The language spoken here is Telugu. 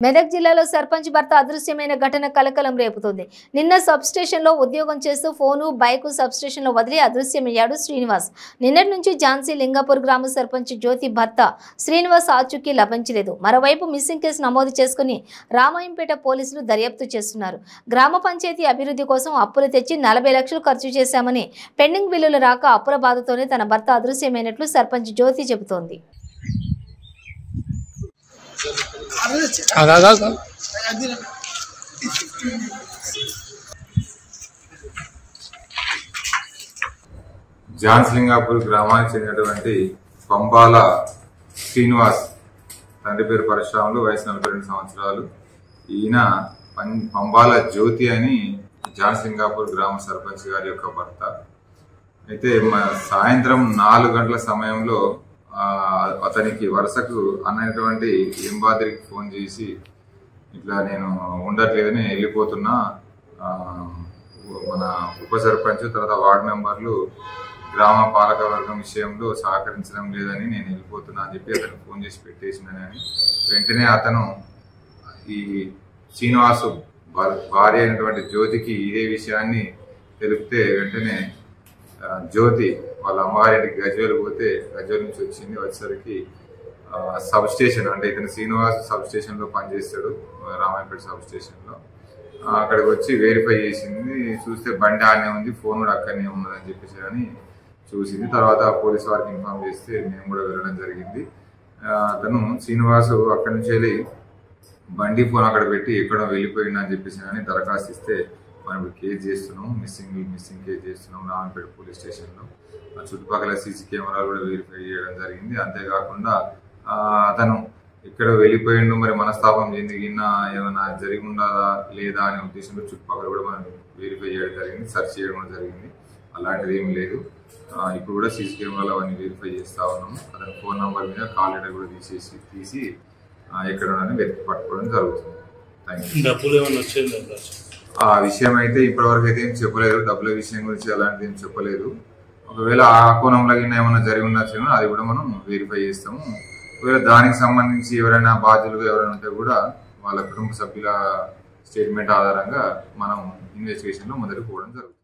మెదక్ జిల్లాలో సర్పంచ్ భర్త అదృశ్యమైన ఘటన కలకలం రేపుతోంది. నిన్న సబ్ స్టేషన్లో ఉద్యోగం చేస్తూ ఫోను, బైకు సబ్ స్టేషన్లో వదిలి అదృశ్యమయ్యాడు శ్రీనివాస్. నిన్నటి నుంచి ఝాన్సీ లింగాపూర్ గ్రామ సర్పంచ్ జ్యోతి భర్త శ్రీనివాస్ ఆచూకీ లభించలేదు. మరోవైపు మిస్సింగ్ కేసు నమోదు చేసుకుని రామాయంపేట పోలీసులు దర్యాప్తు చేస్తున్నారు. గ్రామ పంచాయతీ అభివృద్ధి కోసం అప్పులు తెచ్చి 40 లక్షలు ఖర్చు చేశామని, పెండింగ్ బిల్లులు రాక అప్పుల బాధతోనే తన భర్త అదృశ్యమైనట్లు సర్పంచ్ జ్యోతి చెబుతోంది. ఝాన్సీ లింగాపూర్ గ్రామానికి చెందినటువంటి పంబాల శ్రీనివాస్, తండ్రి పేరు పరశురాములు, వయసు 42 సంవత్సరాలు. ఈయన పంబాల జ్యోతి అని ఝాన్సీ లింగాపూర్ గ్రామ సర్పంచ్ గారి యొక్క భర్త. అయితే సాయంత్రం 4 గంటల సమయంలో అతనికి వరుసకు అన్నటువంటి లింబాద్రికి ఫోన్ చేసి, ఇట్లా నేను ఉండట్లేదని వెళ్ళిపోతున్నా, మన ఉప సర్పంచ్ తర్వాత వార్డు మెంబర్లు గ్రామ పాలకవర్గం విషయంలో సహకరించడం లేదని నేను వెళ్ళిపోతున్నా అని చెప్పి అతను ఫోన్ చేసి పెట్టేసిందని, వెంటనే అతను ఈ శ్రీనివాసు భార్య అయినటువంటి జ్యోతికి ఇదే విషయాన్ని తెలిపితే, వెంటనే జ్యోతి వాళ్ళ అమ్మగారింటికి గజ్వేల్ పోతే, గజ్వేల్ నుంచి వచ్చేసరికి సబ్ స్టేషన్, అంటే ఇతను శ్రీనివాస్ సబ్ స్టేషన్ లో పనిచేస్తాడు, రామాయంపేట సబ్ స్టేషన్ లో. అక్కడికి వచ్చి వెరిఫై చేసింది. చూస్తే బండి ఆనే ఉంది, ఫోన్ కూడా అక్కడనే ఉన్నదని చెప్పేసి అని చూసింది. తర్వాత పోలీసు వారికి ఇన్ఫార్మ్ చేస్తే మేము కూడా వెళ్ళడం జరిగింది. అతను శ్రీనివాసు అక్కడి నుంచి వెళ్ళి బండి ఫోన్ అక్కడ పెట్టి ఎక్కడో వెళ్ళిపోయింది అని చెప్పేసి అని దరఖాస్తు ఇస్తే, మనం కేసు చేస్తున్నాం, మిస్సింగ్ కేసు చేస్తున్నాం రామాయంపేట పోలీస్ స్టేషన్లో. చుట్టుపక్కల సీసీ కెమెరాలు కూడా వెరిఫై చేయడం జరిగింది. అంతేకాకుండా అతను ఇక్కడ వెళ్ళిపోయిండు, మరి మనస్తాపం చెందిగినా ఏమైనా జరిగి ఉండదా లేదా అనే ఉద్దేశంలో చుట్టుపక్కల కూడా మనం వెరిఫై చేయడం జరిగింది, సెర్చ్ చేయడం కూడా జరిగింది. అలాంటిది ఏమి లేదు. ఇప్పుడు కూడా సీసీ కెమెరాలు అవన్నీ వెరిఫై చేస్తూ ఉన్నాము. అతని ఫోన్ నెంబర్ మీద కాల్ లెటర్ కూడా తీసి ఎక్కడ వెతికి పట్టుకోవడం జరుగుతుంది. ఆ విషయం అయితే ఇప్పటివరకు అయితే ఏం చెప్పలేదు. డబ్బుల విషయం గురించి అలాంటిది ఏం చెప్పలేదు. ఒకవేళ ఆ కోణంలో ఏమైనా జరిగి ఉండొచ్చు, అది కూడా మనం వెరిఫై చేస్తాము. ఒకవేళ దానికి సంబంధించి ఎవరైనా బాధ్యులుగా ఎవరైనా ఉంటే కూడా వాళ్ళ కుటుంబ సభ్యుల స్టేట్మెంట్ ఆధారంగా మనం ఇన్వెస్టిగేషన్లో మొదలు పోవడం జరుగుతుంది.